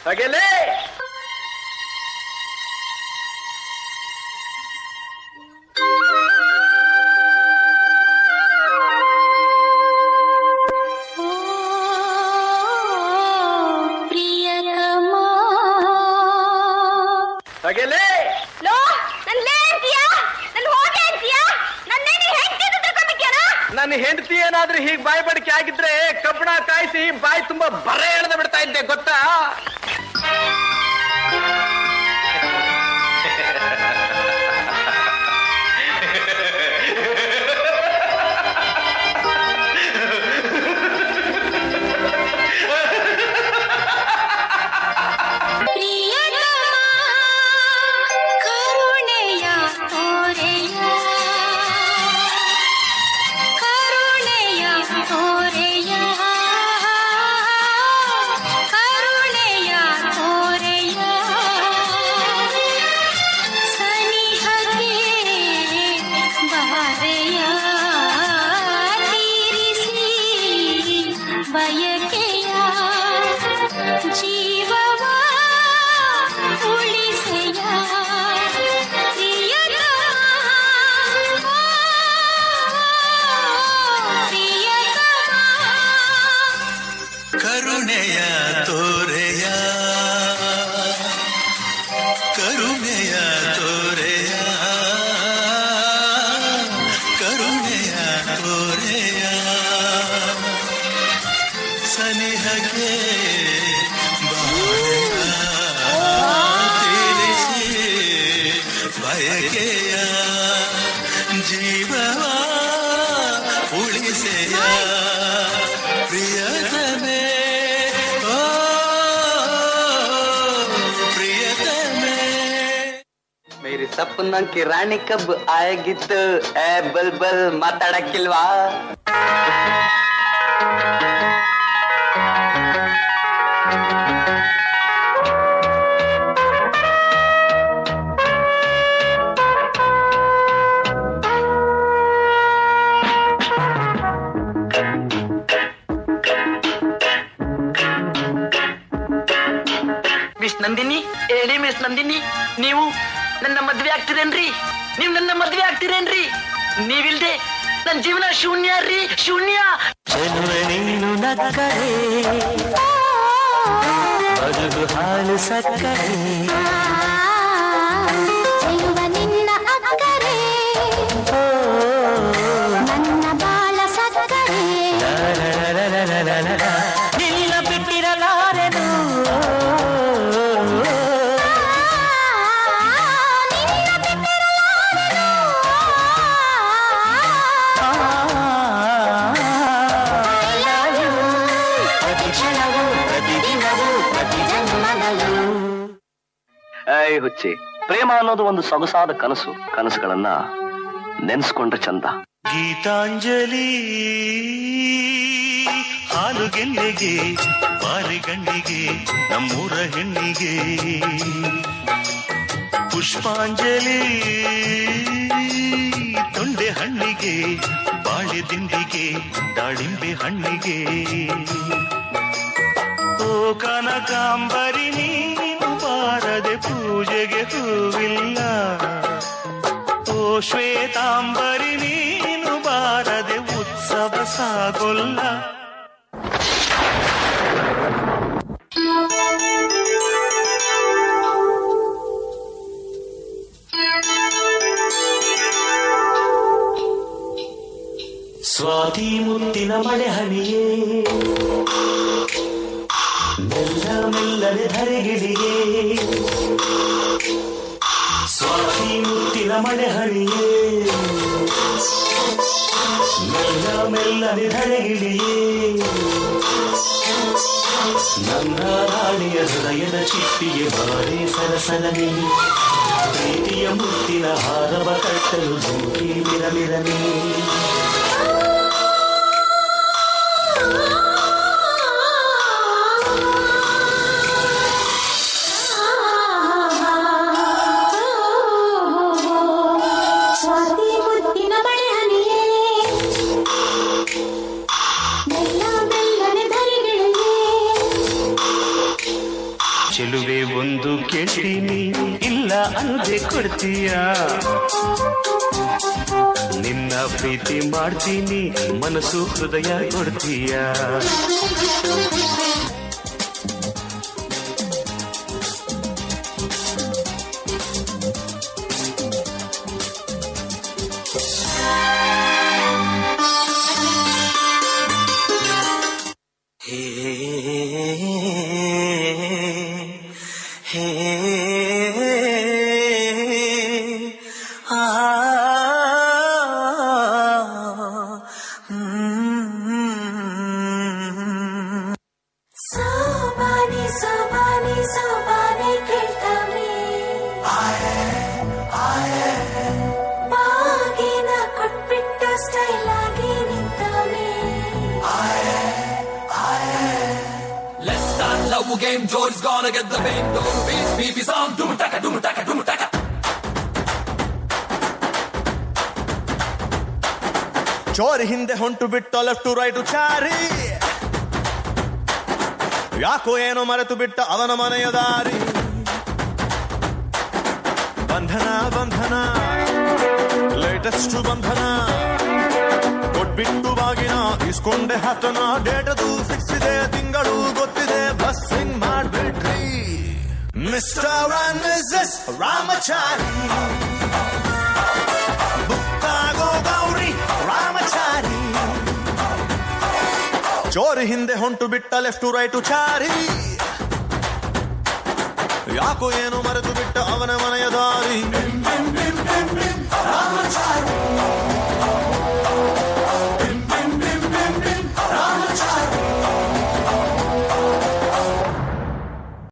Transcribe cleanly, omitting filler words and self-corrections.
ಹಾಗೆಲೇ ಹಾಗೆಲೇ ನನ್ನ ಹೆಂಡತಿ ಏನಾದ್ರೂ ಹೀಗ್ ಬಾಯಿ ಬಡಿಕೆ ಆಗಿದ್ರೆ ಕಬ್ಬಣ ಕಾಯಿಸಿ ಬಾಯಿ ತುಂಬಾ ಬರೆ ಎಳೆದ ಬಿಡ್ತಾ ಇದ್ದೆ ಗೊತ್ತಾ. ಕರುಣೆಯ ತೋರೆಯ ಕರುಣೆಯ ತೋರೆಯ ಕರುಣೆಯ ತೋರೆಯ ಸನಿಹಕ್ಕೆ ಬಾಳೆಯ ತಿಳಿಸಿ ಬಯಕೆಯ ಜೀವವ ಉಳಿಸೆಯ ಪ್ರಿಯತಮೆ ಮೇರಿ ಸಪನ ಕಿ ರಾಣಿ ಕಬ್ ಆಯಗಿತ್ತು ಏ ಬಲ್ ಬಲ್ ಮಾತಾಡಕ್ಕಿಲ್ವಾ. ಮಿಸ್ ನಂದಿನಿ ಹೇಳಿ ಮಿಸ್ ನಂದಿನಿ, ನೀವು ನನ್ನ ಮದ್ವೆ ಆಗ್ತೀರೇನ್ರಿ? ನೀವ್ ನನ್ನ ಮದ್ವೆ ಆಗ್ತೀರೇನ್ರಿ? ನೀವಿಲ್ದೆ ನನ್ ಜೀವನ ಶೂನ್ಯ ರೀ, ಶೂನ್ಯ. ನೀನು ನಕ್ಕರೆ ಬದುಕು ಹಾಲು ಸಕ್ಕರೆ ನಿನ್ನ ಅಕ್ಕರೆ ನನ್ನ ಬಾಳ ಸಕ್ಕರೆ ನಿನ್ನ ಬಿಟ್ಟಿರಲಾರೆನು ಹುಚ್ಚಿ, ಪ್ರೇಮ ಅನ್ನೋದು ಒಂದು ಸೊಗಸಾದ ಕನಸು. ಕನಸುಗಳನ್ನ ನೆನ್ಸ್ಕೊಂಡ್ರೆ ಚಂದ. ಗೀತಾಂಜಲಿ ಹಾಲು ಗೆಲ್ಲೆಗೆ ಬಾರಿಗಣ್ಣಿಗೆ ನಮ್ಮೂರ ಹೆಣ್ಣಿಗೆ ಪುಷ್ಪಾಂಜಲಿ ತೊಂಡೆ ಹಣ್ಣಿಗೆ ಬಾಳೆ ದಿಂಡಿಗೆ ದಾಳಿಂಬೆ ಹಣ್ಣಿಗೆ ಓ ಕನಕಾಂಬರಿ ನೀನು ಬಾರದೆ ಪೂಜೆಗೆ ಹೂವಿಲ್ಲ. ಓ ಶ್ವೇತಾಂಬರಿ ನೀನು ಬಾರದೆ ಉತ್ಸವ ಸಾಗೊಲ್ಲ. ಸ್ವಾತಿ ಮುತ್ತಿನ ಮಳೆ ಹನಿಯೇ ಮೆಲ್ಲ ಮೆಲ್ಲನೆ ಧರೆಗಿಳಿಯೇ ಸ್ವಾತಿ ಮುತ್ತಿನ ಮಳೆ ಹನಿಯೇ ಮೆಲ್ಲ ಮೆಲ್ಲನೆ ಧರೆಗಿಳಿಯೇ ನನ್ನ ರಾಣಿಯ ಹೃದಯದ ಚಿಪ್ಪಿಗೆ ಬಾರಿ ಸರಸಲನೆ ಪ್ರೀತಿಯ ಮುತ್ತಿನ ಹಾರವ ಕಟ್ಟಲು ಧೂಕಿ ಮಿರಮಿರನೆ ಚೆಲುವೆ ಒಂದು ಕೇಳ್ತೀನಿ, ಇಲ್ಲ ಅನ್ನದೆ ಕೊಡ್ತೀಯ. ನಿನ್ನ ಪ್ರೀತಿ ಮಾಡ್ತೀನಿ, ಮನಸ್ಸು ಹೃದಯ ಕೊಡ್ತೀಯ. ಸೋಬಾನೆ ಸೋಬಾನೆ ಸೋಬಾನೆ ಕೇಳ್ತಾವೆ, ಬಾಗಿನ ಕೊಟ್ಬಿಟ್ಟು ಸ್ಟೈಲ್ ಆಗಿ ನಿಂತಾವೆ. Let's start love game, Joy's gonna get the fame. Don't beat BB sound, dumataka, dumataka, dumataka. ಚೋರಿ ಹಿಂದೆ ಹೊಂಟು ಬಿಟ್ಟು ಲೆಫ್ಟ್ ಟು ರೈಟ್ ಚಾರಿ, ಯಾಕೋ ಏನೋ ಮರೆತು ಬಿಟ್ಟ ಅವನ ಮನೆಯ ದಾರಿ. ಬಂಧನ ಬಂಧನ ಲೇಟೆಸ್ಟ್ ಬಂಧನ, ಕೊಟ್ಬಿಟ್ಟು ಬಾಗಿನ ಇಸ್ಕೊಂಡೆ ಹತ್ತನ. ಡೇಟದು ಫಿಕ್ಸ್ ಇದೆ, ತಿಂಗಳು ಗೊತ್ತಿದೆ, ಬಸ್ಸಿಂಗ್ ಮಾಡ್ಬಿಟ್ರಿ ಮಿಸ್ಟರ್ ಅಂಡ್ ಮಿಸಸ್ ರಾಮಚಾರಿ. ಬುಕ್ಕಾಗೋ ಗೌರಿ ರಾಮಚಾರಿ, ಚೋರಿ ಹಿಂದೆ ಹೊಂಟು ಬಿಟ್ಟ ಲೆಫ್ಟ್ ಟು ರೈಟ್ ಚಾರಿ, ಯಾಕೋ ಏನು ಮರೆತು ಬಿಟ್ಟ ಅವನ ಮನೆಯ ದಾರಿ.